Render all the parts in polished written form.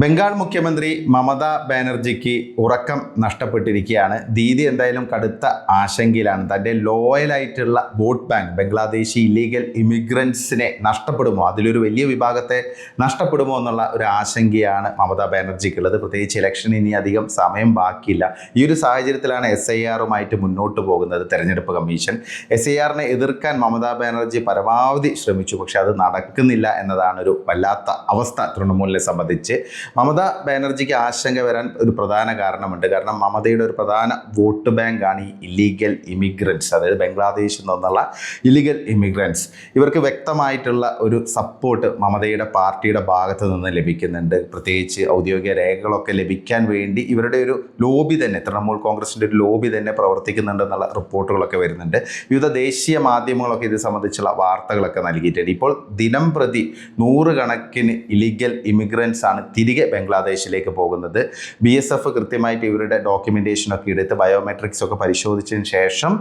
ബംഗാൾ മുഖ്യമന്ത്രി മമതാ ബാനർജിക്ക് ഉറക്കം നഷ്ടപ്പെട്ടിരിക്കുകയാണ്. ദീദി എന്തായാലും കടുത്ത ആശങ്കയിലാണ്. തൻ്റെ ലോയലായിട്ടുള്ള വോട്ട് ബാങ്ക് ബംഗ്ലാദേശി ഇല്ലീഗൽ ഇമിഗ്രൻസിനെ നഷ്ടപ്പെടുമോ, അതിലൊരു വലിയ വിഭാഗത്തെ നഷ്ടപ്പെടുമോ എന്നുള്ള ഒരു ആശങ്കയാണ് മമതാ ബാനർജിക്കുള്ളത്. പ്രത്യേകിച്ച് ഇലക്ഷന് ഇനി അധികം സമയം ബാക്കിയില്ല. ഈ ഒരു സാഹചര്യത്തിലാണ് SIRുമായിട്ട് മുന്നോട്ട് പോകുന്നത് തെരഞ്ഞെടുപ്പ് കമ്മീഷൻ. SIRനെ എതിർക്കാൻ മമതാ ബാനർജി പരമാവധി ശ്രമിച്ചു, പക്ഷെ അത് നടക്കുന്നില്ല എന്നതാണ് ഒരു വല്ലാത്ത അവസ്ഥ തൃണമൂലിനെ സംബന്ധിച്ച്. മമതാ ബാനർജിക്ക് ആശങ്ക വരാൻ ഒരു പ്രധാന കാരണമുണ്ട്. കാരണം മമതയുടെ ഒരു പ്രധാന വോട്ട് ബാങ്കാണ് ഈ ഇല്ലീഗൽ ഇമിഗ്രൻസ്, അതായത് ബംഗ്ലാദേശിൽ നിന്നുള്ള ഇല്ലീഗൽ ഇമിഗ്രൻസ്. ഇവർക്ക് വ്യക്തമായിട്ടുള്ള ഒരു സപ്പോർട്ട് മമതയുടെ പാർട്ടിയുടെ ഭാഗത്ത് നിന്ന് ലഭിക്കുന്നുണ്ട്. പ്രത്യേകിച്ച് ഔദ്യോഗിക രേഖകളൊക്കെ ലഭിക്കാൻ വേണ്ടി ഇവരുടെ ഒരു ലോബി തന്നെ, തൃണമൂൽ കോൺഗ്രസിൻ്റെ ഒരു ലോബി തന്നെ പ്രവർത്തിക്കുന്നുണ്ടെന്നുള്ള റിപ്പോർട്ടുകളൊക്കെ വരുന്നുണ്ട്. വിവിധ ദേശീയ മാധ്യമങ്ങളൊക്കെ ഇത് സംബന്ധിച്ചുള്ള വാർത്തകളൊക്കെ നൽകിയിട്ടുണ്ട്. ഇപ്പോൾ ദിനം പ്രതി നൂറുകണക്കിന് ഇല്ലീഗൽ ഇമിഗ്രൻസ് ആണ് തിരികെ ബംഗ്ലാദേശിലേക്ക് പോകുന്നത്. BSF കൃത്യമായിട്ട് ഇവരുടെ ഡോക്യുമെൻറ്റേഷനൊക്കെ എടുത്ത് ബയോമെട്രിക്സ് ഒക്കെ പരിശോധിച്ചതിന് ശേഷം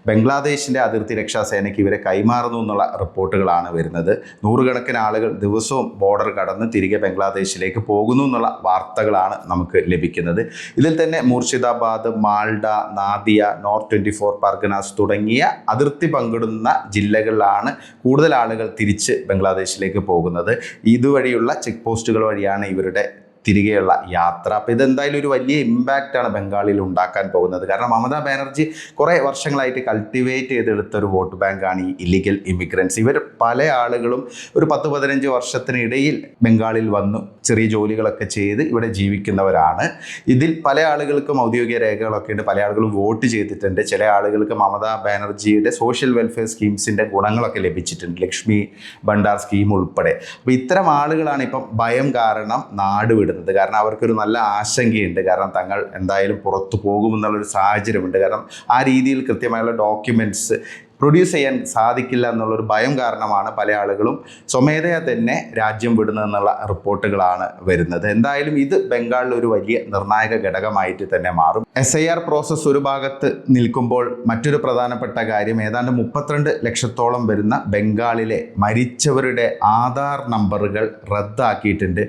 ബംഗ്ലാദേശിൻ്റെ അതിർത്തി രക്ഷാസേനയ്ക്ക് ഇവരെ കൈമാറുന്നു എന്നുള്ള റിപ്പോർട്ടുകളാണ് വരുന്നത്. നൂറുകണക്കിന് ആളുകൾ ദിവസവും ബോർഡർ കടന്ന് തിരികെ ബംഗ്ലാദേശിലേക്ക് പോകുന്നു എന്നുള്ള വാർത്തകളാണ് നമുക്ക് ലഭിക്കുന്നത്. ഇതിൽ തന്നെ മുർഷിദാബാദ്, മാൾഡ, നാദിയ, നോർത്ത് 24 പർഗനാസ് തുടങ്ങിയ അതിർത്തി പങ്കിടുന്ന ജില്ലകളിലാണ് കൂടുതൽ ആളുകൾ തിരിച്ച് ബംഗ്ലാദേശിലേക്ക് പോകുന്നത്. ഇതുവഴിയുള്ള ചെക്ക് പോസ്റ്റുകൾ വഴിയാണ് ഇവരുടെ തിരികെയുള്ള യാത്ര. അപ്പോൾ ഇതെന്തായാലും ഒരു വലിയ ഇമ്പാക്റ്റാണ് ബംഗാളിൽ ഉണ്ടാക്കാൻ പോകുന്നത്. കാരണം മമതാ ബാനർജി കുറേ വർഷങ്ങളായിട്ട് കൾട്ടിവേറ്റ് ചെയ്തെടുത്തൊരു വോട്ട് ബാങ്കാണ് ഈ ഇല്ലീഗൽ ഇമിഗ്രൻസ്. ഇവർ പല ആളുകളും ഒരു 10-15 വർഷത്തിനിടയിൽ ബംഗാളിൽ വന്നു ചെറിയ ജോലികളൊക്കെ ചെയ്ത് ഇവിടെ ജീവിക്കുന്നവരാണ്. ഇതിൽ പല ആളുകൾക്കും ഔദ്യോഗിക രേഖകളൊക്കെ ഉണ്ട്, പല ആളുകളും വോട്ട് ചെയ്തിട്ടുണ്ട്. ചില ആളുകൾക്ക് മമതാ ബാനർജിയുടെ സോഷ്യൽ വെൽഫെയർ സ്കീംസിൻ്റെ ഗുണങ്ങളൊക്കെ ലഭിച്ചിട്ടുണ്ട്, ലക്ഷ്മി ഭണ്ഡാർ സ്കീം ഉൾപ്പെടെ. അപ്പോൾ ഇത്തരം ആളുകളാണ് ഇപ്പം ഭയം കാരണം നാട് വിടുന്നത്. കാരണം അവർക്കൊരു നല്ല ആശങ്കയുണ്ട്. കാരണം തങ്ങൾ എന്തായാലും പുറത്തു പോകുമെന്നുള്ളൊരു സാഹചര്യമുണ്ട്. കാരണം ആ രീതിയിൽ കൃത്യമായുള്ള ഡോക്യുമെൻറ്റ്സ് പ്രൊഡ്യൂസ് ചെയ്യാൻ സാധിക്കില്ല എന്നുള്ളൊരു ഭയം കാരണമാണ് പല ആളുകളും സ്വമേധയാ തന്നെ രാജ്യം വിടുന്നതെന്നുള്ള റിപ്പോർട്ടുകളാണ് വരുന്നത്. എന്തായാലും ഇത് ബംഗാളിൽ ഒരു വലിയ നിർണായക ഘടകമായിട്ട് തന്നെ മാറും. SIR പ്രോസസ്സ് ഒരു ഭാഗത്ത് നിൽക്കുമ്പോൾ മറ്റൊരു പ്രധാനപ്പെട്ട കാര്യം, ഏതാണ്ട് 32 ലക്ഷത്തോളം വരുന്ന ബംഗാളിലെ മരിച്ചവരുടെ ആധാർ നമ്പറുകൾ റദ്ദാക്കിയിട്ടുണ്ട്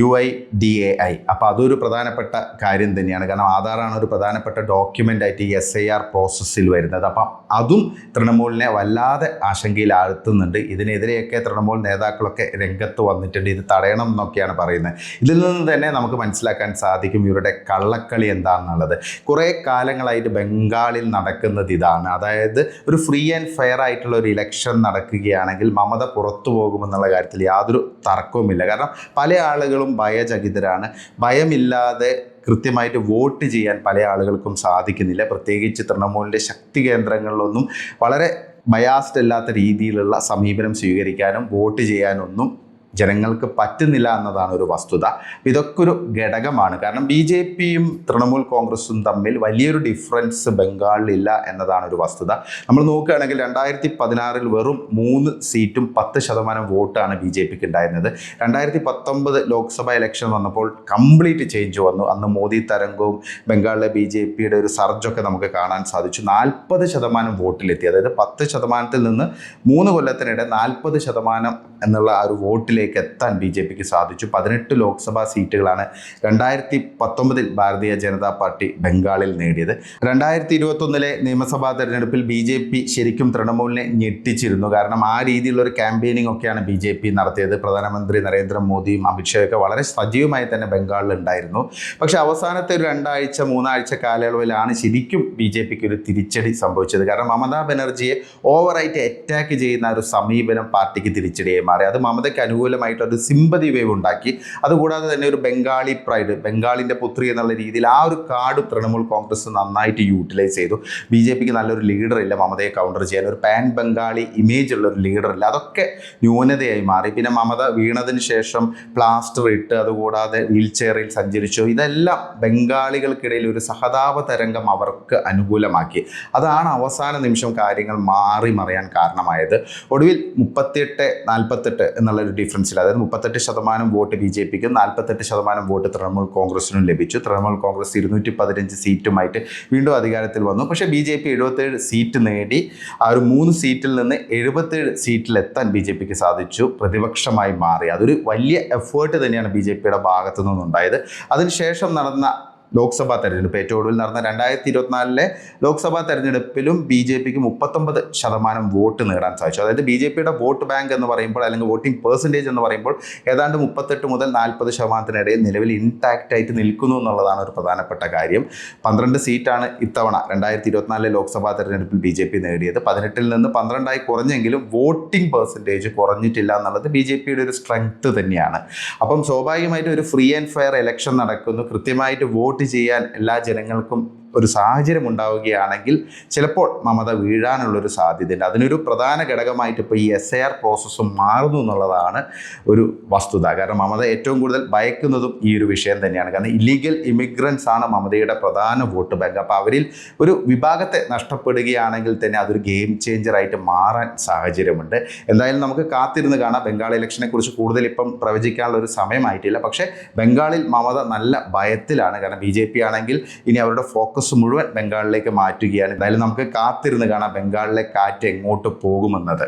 UIDAI. അപ്പോൾ അതൊരു പ്രധാനപ്പെട്ട കാര്യം തന്നെയാണ്. കാരണം ആധാറാണ് ഒരു പ്രധാനപ്പെട്ട ഡോക്യുമെൻ്റ് ആയിട്ട് ഈ SIR പ്രോസസ്സിൽ വരുന്നത്. അപ്പം അതും തൃണമൂലിനെ വല്ലാതെ ആശങ്കയിലാഴ്ത്തുന്നുണ്ട്. ഇതിനെതിരെയൊക്കെ തൃണമൂൽ നേതാക്കളൊക്കെ രംഗത്ത് വന്നിട്ടുണ്ട്. ഇത് തടയണം എന്നൊക്കെയാണ് പറയുന്നത്. ഇതിൽ നിന്ന് തന്നെ നമുക്ക് മനസ്സിലാക്കാൻ സാധിക്കും ഇവരുടെ കള്ളക്കളി എന്താണെന്നുള്ളത്. കുറേ കാലങ്ങളായിട്ട് ബംഗാളിൽ നടക്കുന്നത് ഇതാണ്. അതായത് ഒരു ഫ്രീ ആൻഡ് ഫെയർ ആയിട്ടുള്ള ഒരു ഇലക്ഷൻ നടക്കുകയാണെങ്കിൽ മമത പുറത്തു പോകുമെന്നുള്ള കാര്യത്തിൽ യാതൊരു തർക്കവുമില്ല. കാരണം പല ആളുകളും ഭയചകിതരാണ്. ഭയമില്ലാതെ കൃത്യമായിട്ട് വോട്ട് ചെയ്യാൻ പല ആളുകൾക്കും സാധിക്കുന്നില്ല. പ്രത്യേകിച്ച് തൃണമൂലിൻ്റെ ശക്തി കേന്ദ്രങ്ങളിലൊന്നും വളരെ ബയാസ്ഡ് അല്ലാത്ത രീതിയിലുള്ള സമീപനം സ്വീകരിക്കാനും വോട്ട് ചെയ്യാനൊന്നും ജനങ്ങൾക്ക് പറ്റുന്നില്ല എന്നതാണ് ഒരു വസ്തുത. ഇതൊക്കെ ഒരു ഘടകമാണ്. കാരണം BJPയും തൃണമൂൽ കോൺഗ്രസും തമ്മിൽ വലിയൊരു ഡിഫറൻസ് ബംഗാളിലില്ല എന്നതാണ് ഒരു വസ്തുത. നമ്മൾ നോക്കുകയാണെങ്കിൽ 2016 വെറും 3 സീറ്റും 10% വോട്ടാണ് BJPക്ക് ഉണ്ടായിരുന്നത്. 2019 ലോക്സഭ ഇലക്ഷൻ വന്നപ്പോൾ കംപ്ലീറ്റ് ചേഞ്ച് വന്നു. അന്ന് മോദി തരംഗവും ബംഗാളിലെ BJPയുടെ ഒരു സർജൊക്കെ നമുക്ക് കാണാൻ സാധിച്ചു. 40% വോട്ടിലെത്തി. അതായത് 10%-ൽ നിന്ന് 3 കൊല്ലത്തിനിടെ 40% എന്നുള്ള ആ ഒരു വോട്ടിലേക്ക് എത്താൻ BJPക്ക് സാധിച്ചു. 18 ലോക്സഭാ സീറ്റുകളാണ് 2019 ഭാരതീയ ജനതാ പാർട്ടി ബംഗാളിൽ നേടിയത്. 2021 നിയമസഭാ തെരഞ്ഞെടുപ്പിൽ BJP ശരിക്കും തൃണമൂലിനെ ഞെട്ടിച്ചിരുന്നു. കാരണം ആ രീതിയിലുള്ളൊരു ക്യാമ്പയിനിങ് ഒക്കെയാണ് BJP നടത്തിയത്. പ്രധാനമന്ത്രി നരേന്ദ്രമോദിയും അമിത്ഷായൊക്കെ വളരെ സജീവമായി തന്നെ ബംഗാളിൽ ഉണ്ടായിരുന്നു. പക്ഷേ അവസാനത്തെ ഒരു 2-3 ആഴ്ച കാലയളവിലാണ് ശരിക്കും BJPക്ക് ഒരു തിരിച്ചടി സംഭവിച്ചത്. കാരണം മമതാ ബാനർജിയെ ഓവറായിട്ട് അറ്റാക്ക് ചെയ്യുന്ന ഒരു സമീപനം പാർട്ടിക്ക് തിരിച്ചടിയായി മാറി. അത് മമതയ്ക്ക് അനുകൂലമായിട്ടൊരു സിമ്പതി വേവ് ഉണ്ടാക്കി. അതുകൂടാതെ തന്നെ ഒരു ബംഗാളി പ്രൈഡ്, ബംഗാളിൻ്റെ പുത്രി എന്നുള്ള രീതിയിൽ ആ ഒരു കാർഡ് തൃണമൂൽ കോൺഗ്രസ് നന്നായിട്ട് യൂട്ടിലൈസ് ചെയ്തു. BJPക്ക് നല്ലൊരു ലീഡറില്ല മമതയെ കൗണ്ടർ ചെയ്യാൻ. ഒരു പാൻ ബംഗാളി ഇമേജ് ഉള്ളൊരു ലീഡറില്ല. അതൊക്കെ ന്യൂനതയായി മാറി. പിന്നെ മമത വീണതിന് ശേഷം പ്ലാസ്റ്റർ ഇട്ട്, അതുകൂടാതെ വീൽ ചെയറിൽ സഞ്ചരിച്ചു. ഇതെല്ലാം ബംഗാളികൾക്കിടയിൽ ഒരു സഹതാപ തരംഗം അവർക്ക് അനുകൂലമാക്കി. അതാണ് അവസാന നിമിഷം കാര്യങ്ങൾ മാറി മറിയാൻ കാരണമായത്. ഒടുവിൽ 38-48 എന്നുള്ളൊരു ഡിഫറൻസ് ഡിഫറൻസിൽ, അതായത് 38% വോട്ട് BJPക്കും 48% വോട്ട് തൃണമൂൽ കോൺഗ്രസിനും ലഭിച്ചു. തൃണമൂൽ കോൺഗ്രസ് 215 സീറ്റുമായിട്ട് വീണ്ടും അധികാരത്തിൽ വന്നു. പക്ഷേ BJP 77 സീറ്റ് നേടി. ആ ഒരു 3 സീറ്റിൽ നിന്ന് 77 സീറ്റിലെത്താൻ BJPക്ക് സാധിച്ചു, പ്രതിപക്ഷമായി മാറി. അതൊരു വലിയ എഫേർട്ട് തന്നെയാണ് BJPയുടെ ഭാഗത്തു നിന്നുണ്ടായത്. അതിനുശേഷം നടന്ന ലോക്സഭാ തെരഞ്ഞെടുപ്പ്, ഏറ്റവും ഒടുവിൽ നടന്ന 2024 ലോക്സഭാ തെരഞ്ഞെടുപ്പിലും BJPക്ക് 39% വോട്ട് നേടാൻ സാധിച്ചു. അതായത് BJPയുടെ വോട്ട് ബാങ്ക് എന്ന് പറയുമ്പോൾ, അല്ലെങ്കിൽ വോട്ടിംഗ് പെർസെൻറ്റേജ് എന്ന് പറയുമ്പോൾ ഏതാണ്ട് 38 മുതൽ 40% നിലവിൽ ഇൻടാക്റ്റ് ആയിട്ട് നിൽക്കുന്നു എന്നുള്ളതാണ് ഒരു പ്രധാനപ്പെട്ട കാര്യം. 12 സീറ്റാണ് ഇത്തവണ 2024 ലോക്സഭാ തെരഞ്ഞെടുപ്പിൽ BJP നേടിയത്. 18-ൽ നിന്ന് 12 കുറഞ്ഞെങ്കിലും വോട്ടിംഗ് പെർസെൻറ്റേജ് കുറഞ്ഞിട്ടില്ല എന്നുള്ളത് BJPയുടെ ഒരു സ്ട്രെങ്ത് തന്നെയാണ്. അപ്പം സ്വാഭാവികമായിട്ടും ഒരു ഫ്രീ ആൻഡ് ഫെയർ ഇലക്ഷൻ നടക്കുന്നു, കൃത്യമായിട്ട് വോട്ട് ചെയ്യാൻ എല്ലാ ജനങ്ങൾക്കും ഒരു സാഹചര്യം ഉണ്ടാവുകയാണെങ്കിൽ ചിലപ്പോൾ മമത വീഴാനുള്ളൊരു സാധ്യതയുണ്ട്. അതിനൊരു പ്രധാന ഘടകമായിട്ട് ഇപ്പോൾ ഈ SIR പ്രോസസ്സ് മാറുന്നു എന്നുള്ളതാണ് ഒരു വസ്തുത. കാരണം മമത ഏറ്റവും കൂടുതൽ ഭയക്കുന്നതും ഈ ഒരു വിഷയം തന്നെയാണ്. കാരണം ഇല്ലീഗൽ ഇമിഗ്രൻസ് ആണ് മമതയുടെ പ്രധാന വോട്ട് ബാങ്ക്. അപ്പോൾ അവരിൽ ഒരു വിഭാഗത്തെ നഷ്ടപ്പെടുകയാണെങ്കിൽ തന്നെ അതൊരു ഗെയിം ചേഞ്ചറായിട്ട് മാറാൻ സാഹചര്യമുണ്ട്. എന്തായാലും നമുക്ക് കാത്തിരുന്ന് കാണാം. ബംഗാൾ ഇലക്ഷനെ കുറിച്ച് കൂടുതൽ ഇപ്പം പ്രവചിക്കാനുള്ള ഒരു സമയമായിട്ടില്ല. പക്ഷേ ബംഗാളിൽ മമത നല്ല ഭയത്തിലാണ്. കാരണം BJP ആണെങ്കിൽ ഇനി അവരുടെ ഫോക്കസ് മുഴുവൻ ബംഗാളിലേക്ക് മാറ്റുകയാണ്. എന്തായാലും നമുക്ക് കാത്തിരുന്ന് കാണാം ബംഗാളിലെ കാറ്റ് എങ്ങോട്ട് പോകുമെന്നത്.